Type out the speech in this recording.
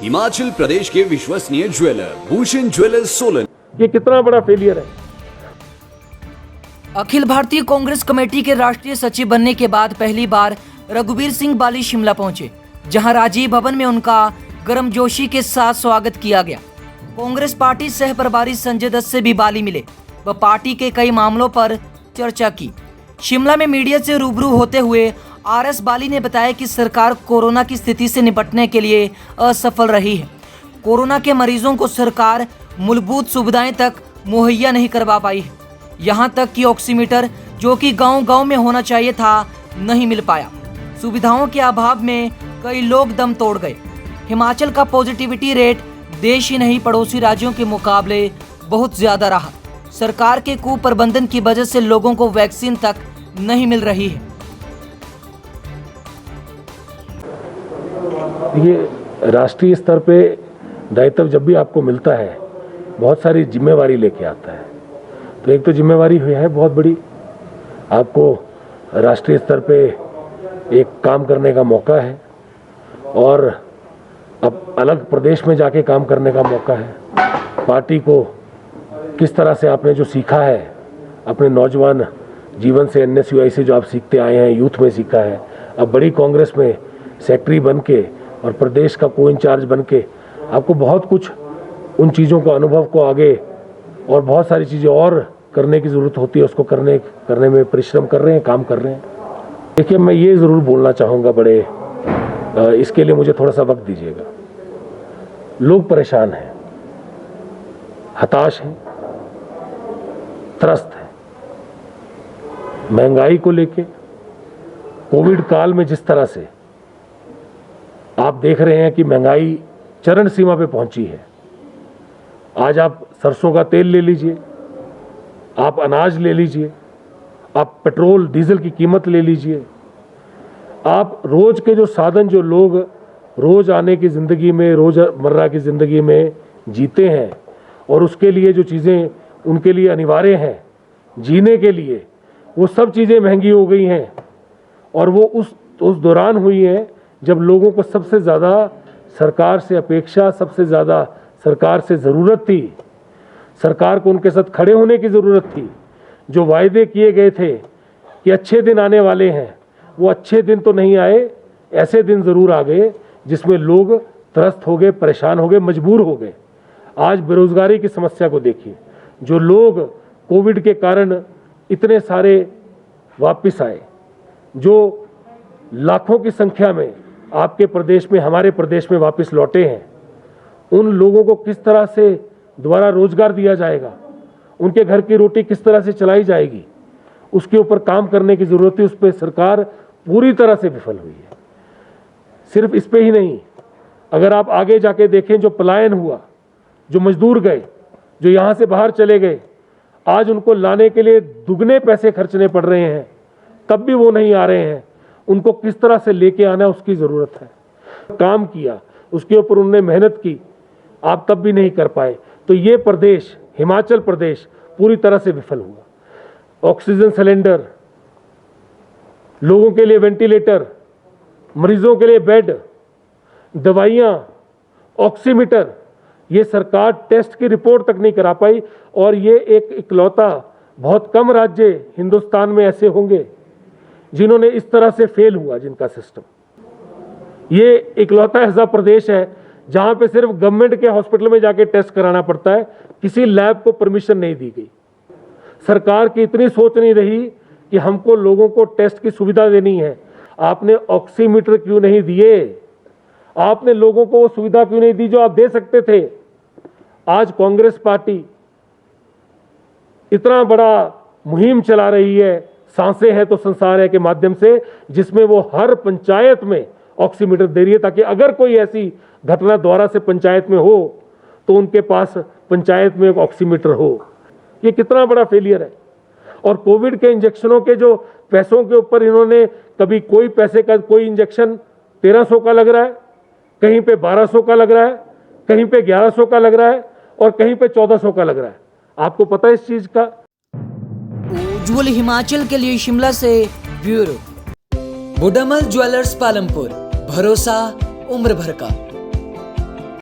हिमाचल प्रदेश के विश्वसनीय jeweller Bhushan jewellers Solan. ये कितना बड़ा फेलियर है। अखिल भारतीय कांग्रेस कमेटी के राष्ट्रीय सचिव बनने के बाद पहली बार रघुवीर सिंह बाली शिमला पहुंचे, जहां राजीव भवन में उनका गर्मजोशी के साथ स्वागत किया गया। कांग्रेस पार्टी सह प्रभारी संजय दत्त से भी बाली मिले व पार्टी के कई मामलों पर चर्चा की। शिमला में मीडिया से रूबरू होते हुए आरएस बाली ने बताया कि सरकार कोरोना की स्थिति से निपटने के लिए असफल रही है। कोरोना के मरीजों को सरकार मूलभूत सुविधाएं तक मुहैया नहीं करवा पाई है। यहाँ तक कि ऑक्सीमीटर जो कि गांव-गांव में होना चाहिए था, नहीं मिल पाया। सुविधाओं के अभाव में कई लोग दम तोड़ गए। हिमाचल का पॉजिटिविटी रेट देश ही नहीं पड़ोसी राज्यों के मुकाबले बहुत ज्यादा रहा। सरकार के कुप्रबंधन की वजह से लोगों को वैक्सीन तक नहीं मिल रही है। ये राष्ट्रीय स्तर पे दायित्व जब भी आपको मिलता है, बहुत सारी जिम्मेवारी लेके आता है। तो एक तो जिम्मेवारी हुई है बहुत बड़ी, आपको राष्ट्रीय स्तर पे एक काम करने का मौका है और अब अलग प्रदेश में जाके काम करने का मौका है। पार्टी को किस तरह से आपने जो सीखा है अपने नौजवान जीवन से, NSUI से जो आप सीखते आए हैं, यूथ में सीखा है, अब बड़ी कांग्रेस में सेक्रेटरी बन के और प्रदेश का को इंचार्ज बन के आपको बहुत कुछ उन चीज़ों को, अनुभव को आगे और बहुत सारी चीज़ें और करने की ज़रूरत होती है। उसको करने में परिश्रम कर रहे हैं, काम कर रहे हैं। देखिए, मैं ये ज़रूर बोलना चाहूँगा इसके लिए मुझे थोड़ा सा वक्त दीजिएगा। लोग परेशान हैं, हताश हैं, त्रस्त हैं। महंगाई को लेके कोविड काल में जिस तरह से आप देख रहे हैं कि महंगाई चरम सीमा पे पहुंची है। आज आप सरसों का तेल ले लीजिए, आप अनाज ले लीजिए, आप पेट्रोल डीजल की कीमत ले लीजिए, आप रोज के जो साधन जो लोग रोज आने की ज़िंदगी में, रोज़मर्रा की ज़िंदगी में जीते हैं और उसके लिए जो चीज़ें उनके लिए अनिवार्य हैं जीने के लिए, वो सब चीज़ें महंगी हो गई हैं। और वो उस दौरान हुई हैं जब लोगों को सबसे ज़्यादा सरकार से अपेक्षा, सबसे ज़्यादा सरकार से ज़रूरत थी। सरकार को उनके साथ खड़े होने की ज़रूरत थी। जो वायदे किए गए थे कि अच्छे दिन आने वाले हैं, वो अच्छे दिन तो नहीं आए, ऐसे दिन ज़रूर आ गए जिसमें लोग त्रस्त हो गए, परेशान हो गए, मजबूर हो गए। आज बेरोज़गारी की समस्या को देखिए। जो लोग कोविड के कारण इतने सारे वापस आए, जो लाखों की संख्या में आपके प्रदेश में, हमारे प्रदेश में वापस लौटे हैं, उन लोगों को किस तरह से दोबारा रोजगार दिया जाएगा, उनके घर की रोटी किस तरह से चलाई जाएगी, उसके ऊपर काम करने की ज़रूरत है। उस पर सरकार पूरी तरह से विफल हुई है। सिर्फ इस पे ही नहीं, अगर आप आगे जाके देखें, जो पलायन हुआ, जो मजदूर गए, जो यहाँ से बाहर चले गए, आज उनको लाने के लिए दुगने पैसे खर्चने पड़ रहे हैं, तब भी वो नहीं आ रहे हैं। उनको किस तरह से लेके आना, उसकी ज़रूरत है। काम किया, उसके ऊपर उन्होंने मेहनत की, आप तब भी नहीं कर पाए। तो ये प्रदेश, हिमाचल प्रदेश पूरी तरह से विफल हुआ। ऑक्सीजन सिलेंडर, लोगों के लिए वेंटिलेटर, मरीजों के लिए बेड, दवाइयाँ, ऑक्सीमीटर, ये सरकार टेस्ट की रिपोर्ट तक नहीं करा पाई। और ये एक इकलौता, बहुत कम राज्य हिंदुस्तान में ऐसे होंगे जिन्होंने इस तरह से फेल हुआ, जिनका सिस्टम। ये इकलौता ऐसा प्रदेश है जहां पे सिर्फ गवर्नमेंट के हॉस्पिटल में जाके टेस्ट कराना पड़ता है, किसी लैब को परमिशन नहीं दी गई। सरकार की इतनी सोच नहीं रही कि हमको लोगों को टेस्ट की सुविधा देनी है। आपने ऑक्सीमीटर क्यों नहीं दिए? आपने लोगों को वो सुविधा क्यों नहीं दी जो आप दे सकते थे? आज कांग्रेस पार्टी इतना बड़ा मुहिम चला रही है, सांसें हैं तो संसार है के माध्यम से, जिसमें वो हर पंचायत में ऑक्सीमीटर दे रही है, ताकि अगर कोई ऐसी घटना दोबारा से पंचायत में हो तो उनके पास पंचायत में एक ऑक्सीमीटर हो। ये कितना बड़ा फेलियर है। और कोविड के इंजेक्शनों के जो पैसों के ऊपर इन्होंने, कभी कोई पैसे का कोई इंजेक्शन 1300 का लग रहा है, कहीं पे 1200 का लग रहा है, कहीं पे 1100 का लग रहा है और कहीं पे 1400 का लग रहा है। आपको पता है इस चीज का? उज्ज्वल हिमाचल के लिए शिमला से ब्यूरो। बुडामल ज्वेलर्स पालमपुर, भरोसा उम्र भर का।